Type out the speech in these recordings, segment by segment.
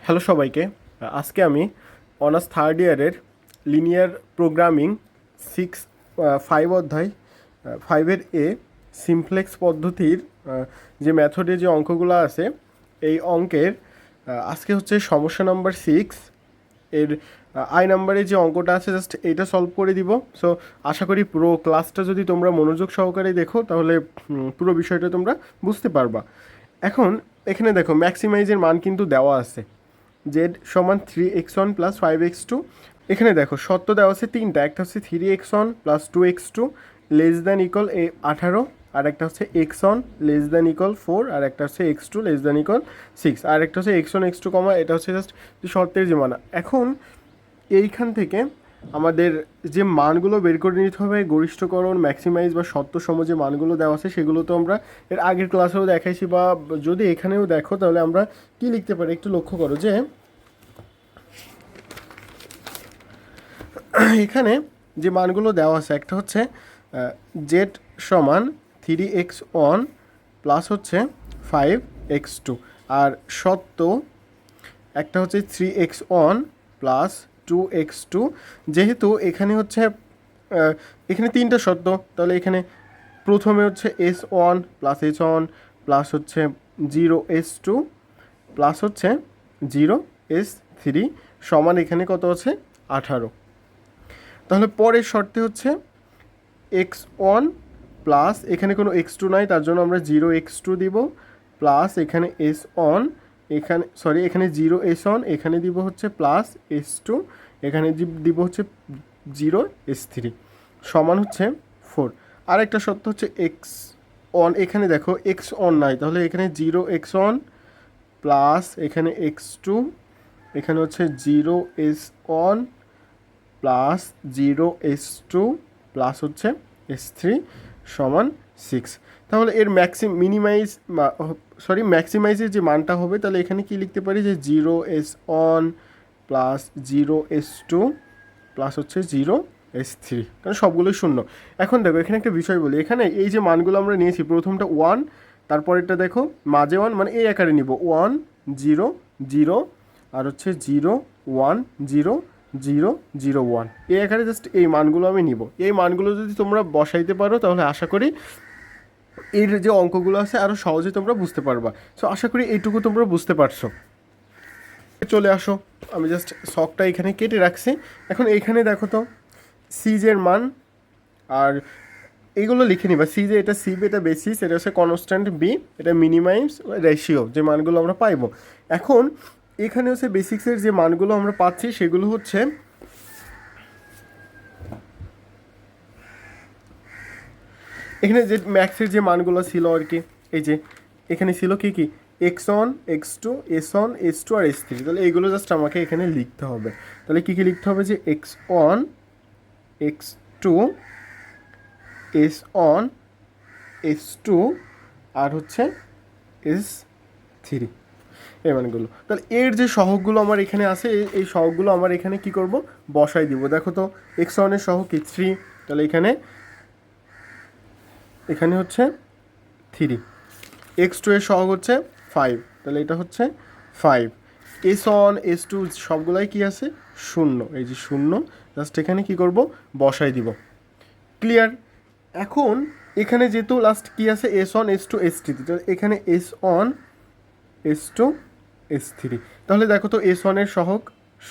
Hello সবাইকে। আজকে আমি অনার্স থার্ড ইয়ারের লিনিয়ার প্রোগ্রামিং 5 অধ্যায় 5-এর সিমপ্লেক্স পদ্ধতির যে মেথডে যে অঙ্কগুলো আছে এই অঙ্কের আজকে হচ্ছে সমস্যা নাম্বার 6 এর আই নাম্বারে যে অঙ্কটা আছে জাস্ট এইটা সলভ করে দিব। সো আশা করি পুরো ক্লাসটা যদি তোমরা মনোযোগ সহকারে দেখো তাহলে পুরো বিষয়টা তোমরা বুঝতে পারবা। এখন এখানে দেখো ম্যাক্সিমাইজের মান কিন্তু দেওয়া আছে, জেড সমান 3x1 প্লাস 5x2। এখানে দেখো সত্য দেওয়া আছে তিনটা, একটা হচ্ছে 3x1 plus 2x2 less than equal 18, আর একটা হচ্ছে x1 লেস দ্যান ইকুয়াল 4, আর একটা হচ্ছে x2 লেস দ্যান ইকুয়াল 6, আর একটা হচ্ছে x1 x2 কমা, এটা হচ্ছে জাস্ট শর্তের যে মান। এখন এইখান থেকে আমাদের যে মানগুলো বের করে নিতে হবে, গরিষ্ঠকরণ, ম্যাক্সিমাইজ বা সত্য সম যে মানগুলো দেওয়া আছে সেগুলো তো আমরা এর আগের ক্লাসেও দেখাইছি, বা যদি এখানেও দেখো তাহলে আমরা কি লিখতে পারি একটু লক্ষ্য করো যে এখানে যে মানগুলো দেওয়া আছে একটা হচ্ছে জেড সমান 3x1 প্লাস হচ্ছে 5x2, আর সত্য একটা হচ্ছে 3x1 প্লাস 2x2। যেহেতু এখানে হচ্ছে এখানে তিনটা সত্য, তাহলে এখানে প্রথমে হচ্ছে s1 প্লাস h1 প্লাস হচ্ছে 0s2 প্লাস হচ্ছে 0s3 সমান এখানে কত আছে 18। তাহলে পরের শর্তে হচ্ছে x1 প্লাস এখানে কোনো x2 নাই, তার জন্য আমরা 0x2 দিব, প্লাস এখানে s1, এখানে এখানে 0s1, এখানে দিব হচ্ছে প্লাস s2, এখানে দিব হচ্ছে 0s3 সমান হচ্ছে 4। আর একটা শর্ত হচ্ছে x1, এখানে দেখো x1 নাই, তাহলে এখানে 0x1 প্লাস এখানে x2, এখানে হচ্ছে 0s1 প্লাস 0s2 প্লাস হচ্ছে s3 সমান 6। তাহলে এর ম্যাক্সিমাইজের যে মানটা হবে, তাহলে এখানে কি লিখতে পারি যে 0s1 প্লাস 0s2 প্লাস হচ্ছে 0s3, কারণ সবগুলোই শূন্য। এখন দেখো এখানে একটা বিষয় বলি, এখানে এই যে মানগুলো আমরা নিয়েছি, প্রথমটা 1, তারপরেরটা দেখো মাঝে 1, মানে এই আকারে নিব 1 0 0, আর হচ্ছে 0 1 0 0 0 1, এই আকারে জাস্ট এই মানগুলো আমি নিব। এই মানগুলো যদি তোমরা বসাইতে পারো তাহলে আশা করি এর যে অঙ্কগুলো আছে আরও সহজে তোমরা বুঝতে পারবা। সো আশা করি এইটুকু তোমরা বুঝতে পারছো। চলে আসো, আমি জাস্ট শখটা এখানে কেটে রাখছি। এখন এইখানে দেখো তো সিজের মান, আর এইগুলো লিখে নিবা। সিজে এটা সিবি, এটা বেসিস, এটা হচ্ছে কনস্ট্যান্ট বি, এটা মিনিমাইজ রেশিও যে মানগুলো আমরা পাইবো। এখন এখানে হচ্ছে বেসিক্সের যে মানগুলো আমরা পাচ্ছি সেগুলো হচ্ছে এখানে যে ম্যাক্সের যে মানগুলো ছিল আর কি, এই যে এখানে ছিল কি কি x1 x2 s1 s2 আর s3, তাহলে এইগুলো জাস্ট আমাকে এখানে লিখতে হবে। তাহলে কি কি লিখতে হবে যে x1 x2 s1 s2 আর হচ্ছে s3 এই মানগুলো। তাহলে এর যে সহগগুলো আমার এখানে আছে, এই সহগগুলো আমার এখানে কি করব বসাই দিব। দেখো তো x1 এর সহগ কি 3, তাহলে এখানে হচ্ছে 3, x2 এর সহগ হচ্ছে 5, তাহলে এটা হচ্ছে 5, s1 s2 সবগুলাই কি আছে 0, এই যে 0, জাস্ট এখানে কি করব বসাই দিব। ক্লিয়ার? এখন এখানে যেহেতু লাস্ট কি আছে s1 s2 s3, তাহলে এখানে s1 s2 s3, তাহলে দেখো তো s1 এর সহগ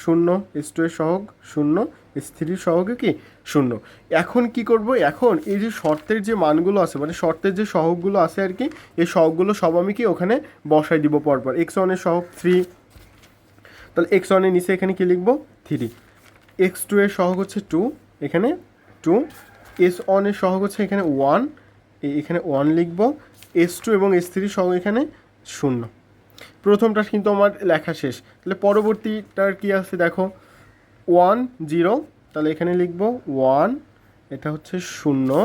0, s2 এর সহগ 0, s3 এর সহগে কি 0। এখন কি করব, এখন এই যে শর্তের যে মানগুলো আছে, মানে শর্তের যে সহগগুলো আছে আর কি, এই সহগগুলো সব আমি কি ওখানে বসাই দিব পরপর। x1 এর সহগ 3, তাহলে x1 এর নিচে এখানে কি লিখব 3, x2 এর সহগ হচ্ছে 2, এখানে 2, s1 এর সহগ হচ্ছে এখানে 1, এখানে 1 লিখব, s2 এবং s3 সহগ এখানে 0। প্রথমটা কিন্তু আমার লেখা শেষ, তাহলে পরবর্তীটার কি আছে দেখো 1 0, তাহলে এখানে লিখব 1, এটা হচ্ছে 0,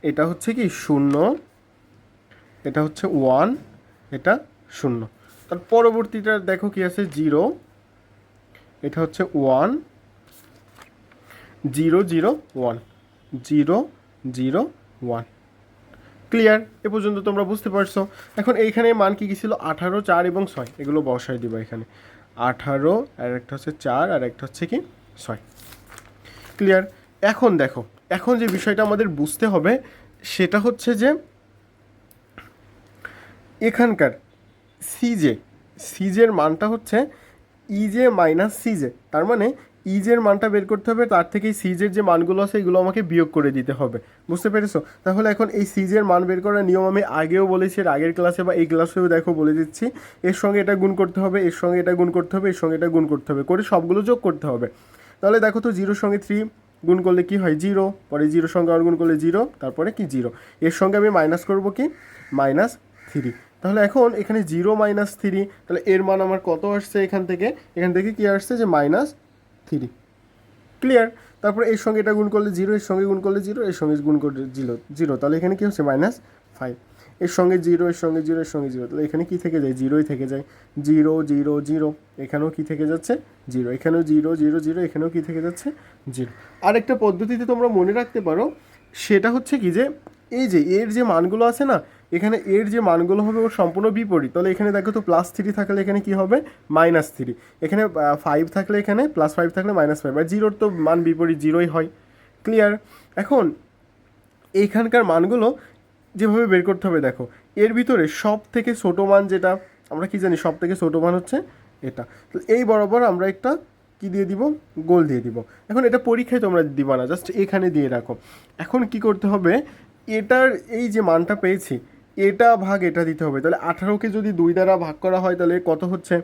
এটা হচ্ছে কি 0, এটা হচ্ছে 1, এটা 0। তার পরবর্তীটা দেখো কি আছে 0, এটা হচ্ছে 1 0 0 1 0 0 1। ক্লিয়ার? এ পর্যন্ত তোমরা বুঝতে পারছো। এখন এইখানে মান কী কী ছিল 18 4 এবং 6, এগুলো বসাই দিবা এখানে। 18, আর একটা হচ্ছে 4, আর একটা হচ্ছে কি 6। ক্লিয়ার? এখন দেখো, এখন যে বিষয়টা আমাদের বুঝতে হবে সেটা হচ্ছে যে এখানকার সিজে, সিজের মানটা হচ্ছে ইজে মাইনাস সিজে, তার মানে ইজের মানটা বের করতে হবে, তার থেকে সিজের যে মানগুলো আছে এগুলো আমাকে বিয়োগ করে দিতে হবে। বুঝতে পেরেছো? তাহলে এখন এই সিজের মান বের করার নিয়ম আমি আগেও বলেছি, এর আগের ক্লাসে বা এই ক্লাসেও দেখো বলে দিচ্ছি। এর সঙ্গে এটা গুণ করতে হবে, এর সঙ্গে এটা গুণ করতে হবে, এর সঙ্গে এটা গুণ করতে হবে, করে সবগুলো যোগ করতে হবে। তাহলে দেখো তো, 0 সঙ্গে 3 গুণ করলে কি হয় 0, পরে 0 সঙ্গে আর গুণ করলে 0, তারপরে কি 0, এর সঙ্গে আমি মাইনাস করব কি -3। তাহলে এখন এখানে 0 -3, তাহলে এর মান আমার কত আসছে এখান থেকে কি আসছে যে -3। ক্লিয়ার? তারপরে এর সঙ্গে এটা গুণ করলে 0, এর সঙ্গে গুণ করলে 0, এর সঙ্গে গুণ করলে 0, তাহলে এখানে কি হচ্ছে -5। এর সঙ্গে 0, এর সঙ্গে 0, এর সঙ্গে 0, তাহলে এখানে কি থেকে যায় 0ই থেকে যায়। 0 0 0, এখানেও কি থেকে যাচ্ছে 0, এখানেও 0 0 0, এখানেও কি থেকে যাচ্ছে 0। আরেকটা পদ্ধতিতে তোমরা মনে রাখতে পারো, সেটা হচ্ছে কি যে এই যে এর যে মানগুলো আছে না, এখানে এর যে মানগুলো হবে ওর সম্পূর্ণ বিপরীত। তাহলে এখানে দেখো তো +3 থাকলে এখানে কি হবে -3, এখানে 5 থাকলে এখানে +5 থাকলে -5, আর 0-র তো মান বিপরীত 0ই হয়। ক্লিয়ার? এখন এইখানকার মানগুলো যেভাবে বের করতে হবে দেখো, এর ভিতরে সব থেকে ছোটো মান যেটা আমরা কি জানি, সব থেকে ছোটো মান হচ্ছে এটা। তো এই বরাবর আমরা একটা কি দিয়ে দিব, গোল দিয়ে দিব। এখন এটা পরীক্ষায় তোমরা দিবা না, জাস্ট এখানে দিয়ে রাখো। এখন কি করতে হবে, এটার এই যে মানটা পেয়েছি এটা ভাগ এটা দিতে হবে। তাহলে 18কে যদি 2 দ্বারা ভাগ করা হয় তাহলে কত হচ্ছে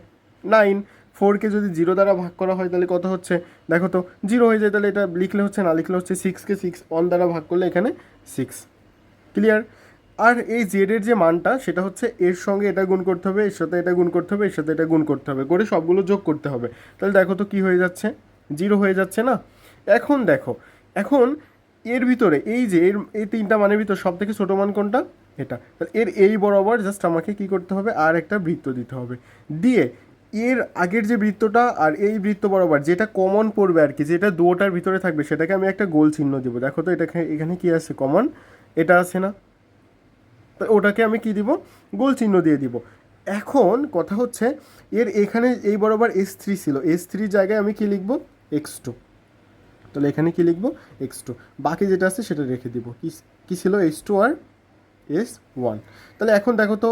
9, 4কে যদি 0 দ্বারা ভাগ করা হয় তাহলে কত হচ্ছে, দেখো তো 0 হয়ে যায়, তাহলে এটা লিখলে হচ্ছে, না লিখলে হচ্ছে 6কে 1 দ্বারা ভাগ করলে এখানে 6। ক্লিয়ার? আর এই জেডের যে মানটা সেটা হচ্ছে এর সঙ্গে এটা গুণ করতে হবে, এর সাথে এটা গুণ করতে হবে, এর সাথে এটা গুণ করতে হবে, করে সবগুলো যোগ করতে হবে। তাহলে দেখো তো কী হয়ে যাচ্ছে, 0 হয়ে যাচ্ছে না? এখন দেখো, এখন এর ভিতরে এই যে এই 3টা মানের ভিতর সব থেকে ছোটো মান কোনটা, এটা। তাহলে এর এই বরাবর জাস্ট আমাকে কি করতে হবে, আর একটা বৃত্ত দিতে হবে, দিয়ে এর আগের যে বৃত্তটা আর এই বৃত্ত বরাবর যেটা কমন পড়বে আর কি, যেটা দুটোটার ভিতরে থাকবে, সেটাকে আমি একটা গোল চিহ্ন দেবো। দেখো তো এটা এখানে কি আছে, কমন এটা আছে না, তো ওটাকে আমি কি দিব, গোল চিহ্ন দিয়ে দিব। এখন কথা হচ্ছে এর এখানে এই বরাবর S3 ছিল, S3 জায়গায় আমি কি লিখব, x2। তাহলে এখানে কি লিখব, x2, বাকি যেটা আছে সেটা রেখে দিব। কি ছিল, h2 আর s1। তাহলে এখন দেখো তো,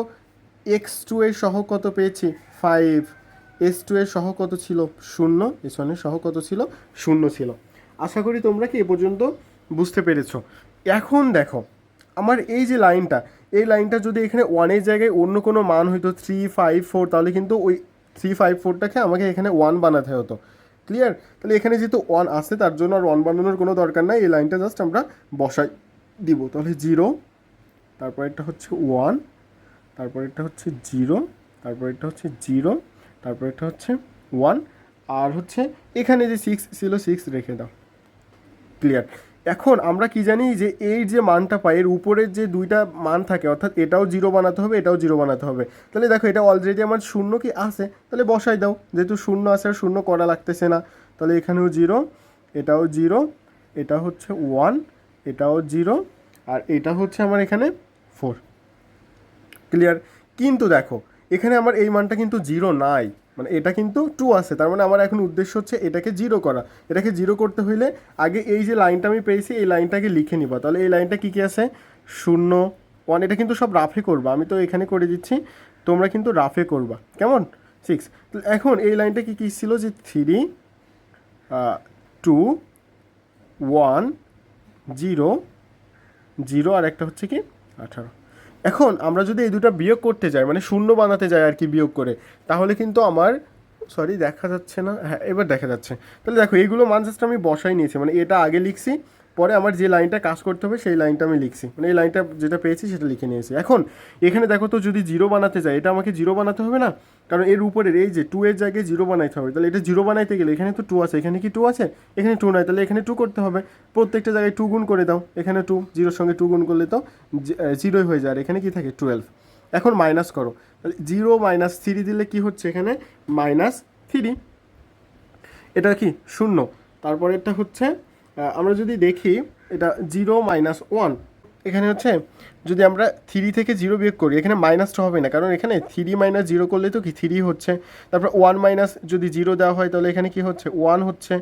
x2 এর সহগ কত পেয়েছি 5, s2 এর সহগ কত ছিল 0, s1 এর সহগ কত ছিল 0 ছিল। আশা করি তোমরা কি এ পর্যন্ত বুঝতে পেরেছো। এখন দেখো, আমার এই যে লাইনটা, এই লাইনটা যদি এখানে 1-এর জায়গায় অন্য কোনো মান হইতো 3 5 4, তাহলে কিন্তু ওই 3 5 4টাকে আমাকে এখানে 1 বানাতে হতো। ক্লিয়ার? তাহলে এখানে যেহেতু 1 আসে তার জন্য আর 1 বানানোর কোনো দরকার নাই, এই লাইনটা জাস্ট আমরা বসাই দিব। তাহলে 0, তারপর এটা হচ্ছে 1, তারপর এটা হচ্ছে 0, তারপর এটা হচ্ছে 0, তারপর এটা হচ্ছে 1, আর হচ্ছে এখানে যে 6 ছিল 6 রেখে দাও। ক্লিয়ার? এখন আমরা কি জানি যে এই যে মানটা পাই, এর উপরের যে 2টা মান থাকে, অর্থাৎ এটাও 0 বানাতে হবে, এটাও 0 বানাতে হবে। তাহলে দেখো এটা অলরেডি আমার 0 কি আছে, তাহলে বসাই দাও, যেহেতু 0 আছে আর 0 করা লাগতেছে না। তাহলে এখানেও 0, এটাও 0, এটা হচ্ছে 1, এটাও 0, আর এটা হচ্ছে আমার এখানে 4। ক্লিয়ার? কিন্তু দেখো এখানে আমার এই মানটা কিন্তু 0 নাই, মানে এটা কিন্তু 2 আছে, তার মানে আমার এখন উদ্দেশ্য হচ্ছে এটাকে 0 করা। এটাকে 0 করতে হইলে আগে এই যে লাইনটা আমি পেয়েছি এই লাইনটাকে লিখে নিবা। তাহলে এই লাইনটা কী কী আছে, 0 1, এটা কিন্তু সব রাফে করবা, আমি তো এখানে করে দিচ্ছি, তোমরা কিন্তু রাফে করবা, কেমন 6। এখন এই লাইনটা কি কী ছিল, যে 3 2 1 0 0, আর একটা হচ্ছে কি 18। এখন আমরা যদি এই দুটো বিয়োগ করতে যাই, মানে 0 বানাতে যাই আর কি বিয়োগ করে, তাহলে কিন্তু আমার সরি দেখা যাচ্ছে না, হ্যাঁ এবার দেখা যাচ্ছে। তাহলে দেখো এইগুলো মান জাস্ট আমি বসাই নিয়েছি, মানে এটা আগে লিখছি, পরে আমার যে লাইনটা কাজ করতে হবে সেই লাইনটা আমি লিখছি, মানে এই লাইনটা যেটা পেয়েছি সেটা লিখে নিয়েছি। এখন এখানে দেখো তো, যদি 0 বানাতে যাই, এটা আমাকে 0 বানাতে হবে না, কারণ এর উপরের এই যে 2 এর জায়গায় 0 বানাইতে হবে। তাহলে এটা 0 বানাইতে গেলে এখানে তো 2 আছে, এখানে কি 2 আছে, এখানে 2 নাই, তাহলে এখানে 2 করতে হবে। প্রত্যেকটা জায়গায় 2 গুণ করে দাও, এখানে 2, 0-র সঙ্গে 2 গুণ করলে তো 0ই হয়ে যায়, আর এখানে কি থাকে 12। এখন মাইনাস করো, তাহলে 0 -3 দিলে কি হচ্ছে এখানে -3, এটা কি 0। তারপরে এটা হচ্ছে আমরা যদি দেখি এটা 0 -1, এখানে হচ্ছে যদি আমরা 3 থেকে 0 বিয়োগ করি, এখানে মাইনাসটা হবে না, কারণ এখানে 3 মাইনাস 0 করলে তো কি 3 হচ্ছে। তারপর 1 মাইনাস যদি 0 দেওয়া হয় তাহলে এখানে কি হচ্ছে 1 হচ্ছে,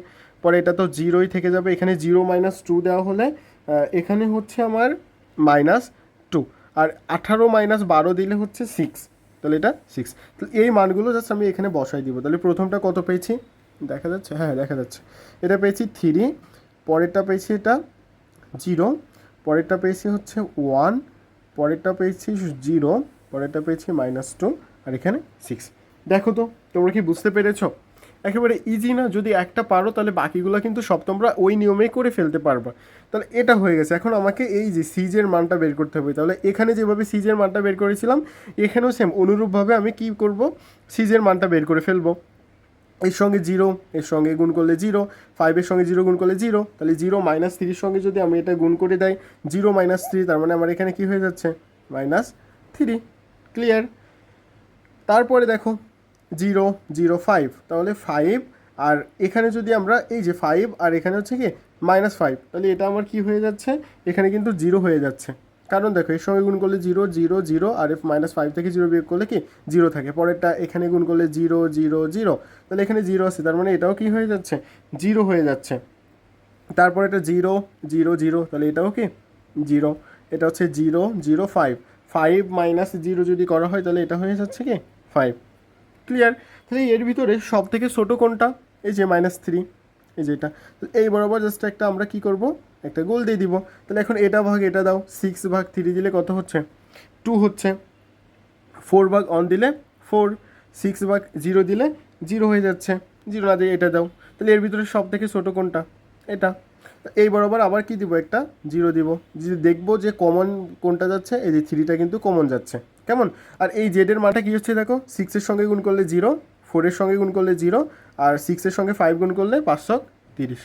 পরে এটা তো 0ই থেকে যাবে। এখানে 0 মাইনাস 2 দেওয়া হলে এখানে হচ্ছে আমার -2, আর 18 মাইনাস 12 দিলে হচ্ছে 6, তাহলে এটা 6। তাহলে এই মানগুলো জাস্ট আমি এখানে বসাই দিব। তাহলে প্রথমটা কত পেয়েছি দেখা যাচ্ছে, হ্যাঁ দেখা যাচ্ছে, এটা পেয়েছি 3, পরেরটা পেয়েছি এটা 0, পরেরটা পেয়েছি হচ্ছে 1, পরেরটা পেয়েছি 0, পরেরটা পেয়েছি -2, আর এখানে 6। দেখো তো তোমরা কি বুঝতে পেরেছো? একেবারে ইজি না? যদি একটা পারো তাহলে বাকিগুলো কিন্তু সব তোমরা ওই নিয়মেই করে ফেলতে পারবা। তাহলে এটা হয়ে গেছে। এখন আমাকে এই যে সিজের মানটা বের করতে হবে। তাহলে এখানে যেভাবে সিজের মানটা বের করেছিলাম এখানেও সেম অনুরূপভাবে আমি কি করব, সিজের মানটা বের করে ফেলবো। এর সঙ্গে 0, এর সঙ্গে গুণ করলে 0, 5-এর সঙ্গে 0 গুণ করলে 0, তাহলে 0 - 3-র সঙ্গে যদি আমি এটা গুণ করে দেয় 0 - 3, তার মানে আমার এখানে কি হয়ে যাচ্ছে -3। ক্লিয়ার? তারপরে দেখো 0 0 5, তাহলে 5, আর এখানে যদি আমরা এই যে 5 আর এখানে হচ্ছে কি -5, তাহলে এটা আমার কি হয়ে যাচ্ছে, এখানে কিন্তু 0 হয়ে যাচ্ছে। কারণ দেখো এর সঙ্গে গুণ করলে 0 0 0, আর -5 থেকে 0 বিয়োগ করলে কি 0 থাকে। পরেরটা এখানে গুণ করলে 0 0 0, তাহলে এখানে 0 আছে, তার মানে এটাও কি হয়ে যাচ্ছে 0 হয়ে যাচ্ছে। তারপর এটা 0 0 0, তাহলে এটাও কি 0, এটা হচ্ছে 0 0 5, 5 মাইনাস 0 যদি করা হয় তাহলে এটা হয়ে যাচ্ছে কি 5। ক্লিয়ার? তাহলে এর ভিতরে সব থেকে ছোটো কোনটা, এই যে -3, এই যে এটা। এই বরাবর জাস্ট একটা আমরা কি করব, একটা গোল দিয়ে দিব। তাহলে এখন এটা ভাগ এটা দাও, 6 ভাগ 3 দিলে কত হচ্ছে 2 হচ্ছে, 4 ভাগ 1 দিলে 4, 6 ভাগ 0 দিলে 0 হয়ে যাচ্ছে, 0 না দিয়ে এটা দাও। তাহলে এর ভিতরে সব থেকে ছোটো কোনটা, এটা। এই বরাবর আবার কি দিব, একটা 0 দিব। যদি দেখবো যে কমন কোনটা যাচ্ছে, এই যে 3টা কিন্তু কমন যাচ্ছে। কেমন? আর এই জেডের মানটা কী হচ্ছে দেখো, 6-এর সঙ্গে গুণ করলে 0, 4-এর সঙ্গে গুণ করলে 0, আর 6-এর সঙ্গে 5 গুণ করলে 530।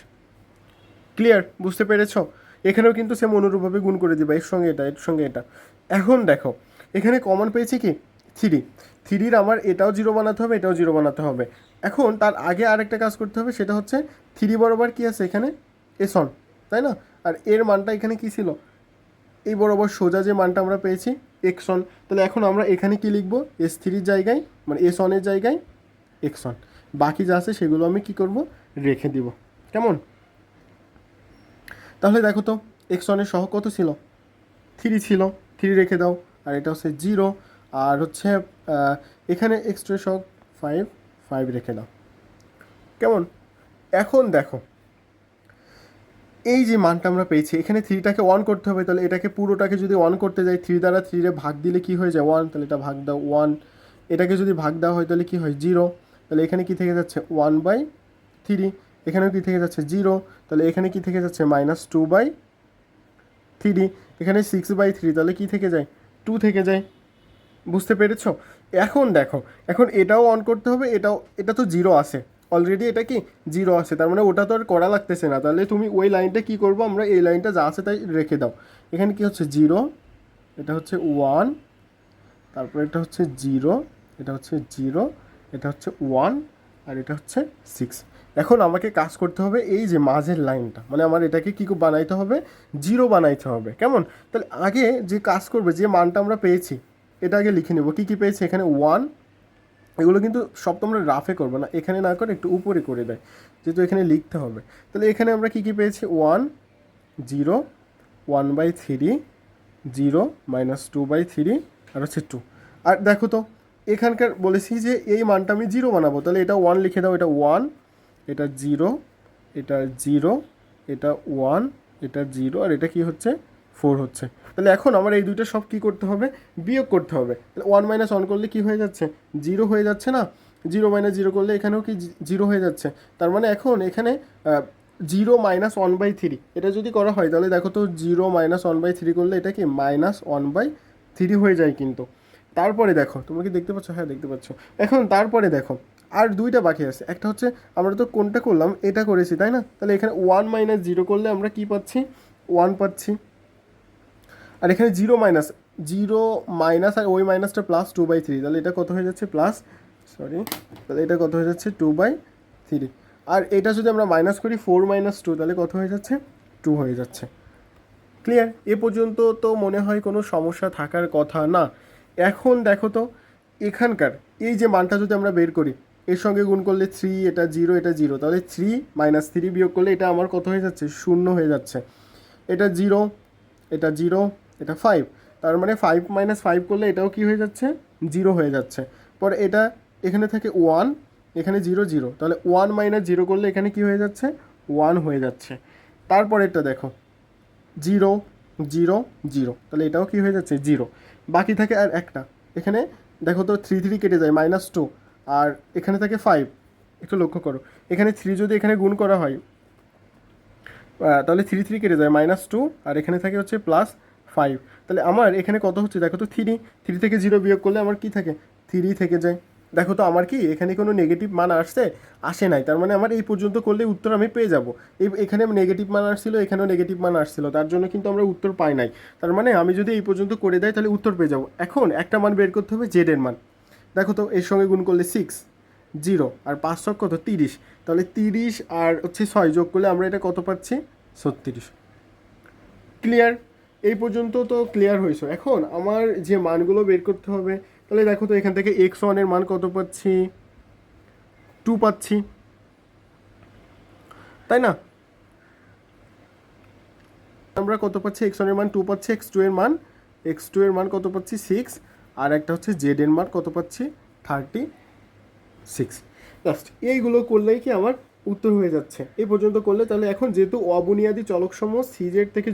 ক্লিয়ার? বুঝতে পেরেছো? এখানেও কিন্তু সেম অনুরূপভাবে গুণ করে দিবা, এর সঙ্গে এটা, এর সঙ্গে এটা। এখন দেখো এখানে কমন পেয়েছি কি 3, 3-র আমার এটাও 0 বানাতে হবে, এটাও 0 বানাতে হবে। এখন তার আগে আরেকটা কাজ করতে হবে, সেটা হচ্ছে 3 বরাবর কি আছে এখানে S1, তাই না? আর এর মানটা এখানে কি ছিল, এই বরাবর সোজা যে মানটা আমরা পেয়েছি x1। তাহলে এখন আমরা এখানে কি লিখব, S3-র জায়গায় মানে S1-এর জায়গায় x1, বাকি যা আছে সেগুলো আমি কি করব, রেখে দিব। কেমন? তাহলে দেখো তো x1-এর সহগ কত ছিল, 3 ছিল, 3 রেখে দাও, আর এটা হচ্ছে 0, আর হচ্ছে এখানে x2-এর সহগ 5, 5 রেখে দাও। কেমন? এখন দেখো এই যে মানটা আমরা পেয়েছি, এখানে 3টাকে 1 করতে হবে, তাহলে এটাকে পুরোটাকে যদি 1 করতে যাই 3 দ্বারা 3 ভাগ দিলে কি হয়ে যায় 1, তাহলে এটা ভাগ দাও 1, এটাকে যদি ভাগ দেওয়া হয় তাহলে কি হয় 0, তাহলে এখানে কি থেকে যাচ্ছে 1/3, এখানেও কি থেকে যাচ্ছে 0, তাহলে এখানে কি থেকে যাচ্ছে -2/3, এখানে 6/3, তাহলে কি থেকে যায় 2 থেকে যায়। বুঝতে পেরেছো? এখন দেখো এখন এটাও অন করতে হবে, এটা তো 0 আছে অলরেডি, এটা কি 0 আছে, তার মানে ওটা তো আর করা লাগতেছে না। তাহলে তুমি ওই লাইনটা কি করবো, আমরা এই লাইনটা যা আছে তাই রেখে দাও। এখানে কি হচ্ছে 0, এটা হচ্ছে 1, তারপর এটা হচ্ছে 0, এটা হচ্ছে 0, এটা হচ্ছে 1, আর এটা হচ্ছে 6। এখন আমাকে কাজ করতে হবে এই যে মাঝের লাইনটা, মানে আমার এটাকে কী বানাইতে হবে, 0 বানাইতে হবে। কেমন? তাহলে আগে যে কাজ করবে, যে মানটা আমরা পেয়েছি এটা আগে লিখে নেব। কী কী পেয়েছি এখানে 1, এগুলো কিন্তু সব তোমরা রাফে করবে না, এখানে না করে একটু উপরে করে দেয়, যেহেতু এখানে লিখতে হবে। তাহলে এখানে আমরা কী কী পেয়েছি 1 0 1/3, 0 -2/3, আর হচ্ছে 2। আর দেখো তো এখানকার বলেছি যে এই মানটা আমি 0 বানাবো, তাহলে এটা 1 লিখে দাও, এটা 1, এটা 0, এটা 0, এটা 1, এটা 0, আর এটা কি হচ্ছে 4 হচ্ছে। তাহলে এখন আমার এই দুইটা সব কী করতে হবে, বিয়োগ করতে হবে। তাহলে 1 - 1 করলে কি হয়ে যাচ্ছে 0 হয়ে যাচ্ছে না, 0 - 0 করলে এখানেও কি 0 হয়ে যাচ্ছে। তার মানে এখন এখানে 0 - 1/3 এটা যদি করা হয় তাহলে দেখো তো 0 - 1/3 করলে এটা কি -1/3 হয়ে যায় কিন্তু। তারপরে দেখো তোমরা কি দেখতে পাচ্ছ, হ্যাঁ দেখতে পাচ্ছ। এখন তারপরে দেখো আর দুইটা বাকি আছে, একটা হচ্ছে আমরা তো কোনটা করলাম, এটা করেছি তাই না, তাহলে এখানে 1 - 0 করলে আমরা কি পাচ্ছি 1 পাচ্ছি, আর এখানে 0 মাইনাস আর ওই মাইনাসটা +2/3, তাহলে এটা কত হয়ে যাচ্ছে তাহলে এটা কত হয়ে যাচ্ছে 2/3, আর এটা যদি আমরা মাইনাস করি 4 - 2, তাহলে কত হয়ে যাচ্ছে 2 হয়ে যাচ্ছে। ক্লিয়ার? এ পর্যন্ত তো মনে হয় কোনো সমস্যা থাকার কথা না। এখন দেখো তো এখানকার এই যে মানটা যদি আমরা বের করি, এর সঙ্গে গুণ করলে 3, এটা 0, এটা 0, তাহলে 3 - 3 বিয়োগ করলে এটা আমার কত হয়ে যাচ্ছে? 0 হয়ে যাচ্ছে। এটা 0, এটা 0, এটা 5, তার মানে 5 - 5 করলে এটাও কি হয়ে যাচ্ছে? 0 হয়ে যাচ্ছে। পরে এটা এখানে থেকে 1, এখানে 0 0, তাহলে 1 - 0 করলে এখানে কি হয়ে যাচ্ছে? 1 হয়ে যাচ্ছে। তারপরে এটা দেখো 0 0 0, তাহলে এটাও কি হয়ে যাচ্ছে? 0। বাকি থাকে আর একটা, এখানে দেখো তো 3 3 কেটে যায়, -2, আর এখানে থাকে 5। একটু লক্ষ্য করো, এখানে 3 যদি এখানে গুণ করা হয়, তাহলে 3 3 কেটে যায়, -2, আর এখানে থাকে হচ্ছে +5। তাহলে আমার এখানে কত হচ্ছে দেখো তো? 3 3 থেকে 0 বিয়োগ করলে আমার কি থাকে? 3 থেকে যায়। দেখো তো আমার কি এখানে কোনো নেগেটিভ মান আসছে? আসে নাই। তার মানে আমার এই পর্যন্ত করলে উত্তর আমি পেয়ে যাব। এখানে নেগেটিভ মান আসছিল, এখানেও নেগেটিভ মান আসছিল, তার জন্য কিন্তু আমরা উত্তর পাই নাই। তার মানে আমি যদি এই পর্যন্ত করে দেয় তাহলে উত্তর পেয়ে যাব। এখন একটা মান বের করতে হবে, জেড এর মান। দেখো তো এর সঙ্গে গুণ করলে 6 0, আর 5 ছক কত? 30, তাহলে 30 আর হচ্ছে 6 যোগ করলে আমরা এটা কত পাচ্ছি? 36। ক্লিয়ার? এই পর্যন্ত তো ক্লিয়ার হয়েছে। এখন আমার যে মানগুলো বের করতে হবে, তাহলে দেখো তো এখান থেকে x1 এর মান কত পাচ্ছি? 2 পাচ্ছি, তাই না? আমরা কত পাচ্ছি? x1 এর মান 2 পাচ্ছি, x2 এর মান কত পাচ্ছি? 6, আর একটা হচ্ছে z এর মান কত পাচ্ছি? 36। জাস্ট এইগুলো করলেই কি আমার উত্তর হয়ে যাচ্ছে। এই পর্যন্ত করলে তাহলে এখন যেহেতু অবুনিয়াদি চলকসমূহ সিজেড থেকে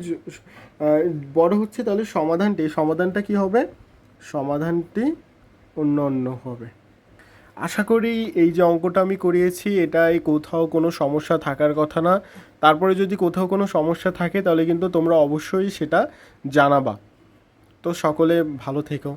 বড় হচ্ছে, তাহলে সমাধানটা কি হবে? সমাধানটি অন্য অন্য হবে। আশা করি এই যে অঙ্কটা আমি করিয়েছি এটাই কোথাও কোনো সমস্যা থাকার কথা না। তারপরে যদি কোথাও কোনো সমস্যা থাকে তাহলে কিন্তু তোমরা অবশ্যই সেটা জানাবা। তো সকলে ভালো থেকো।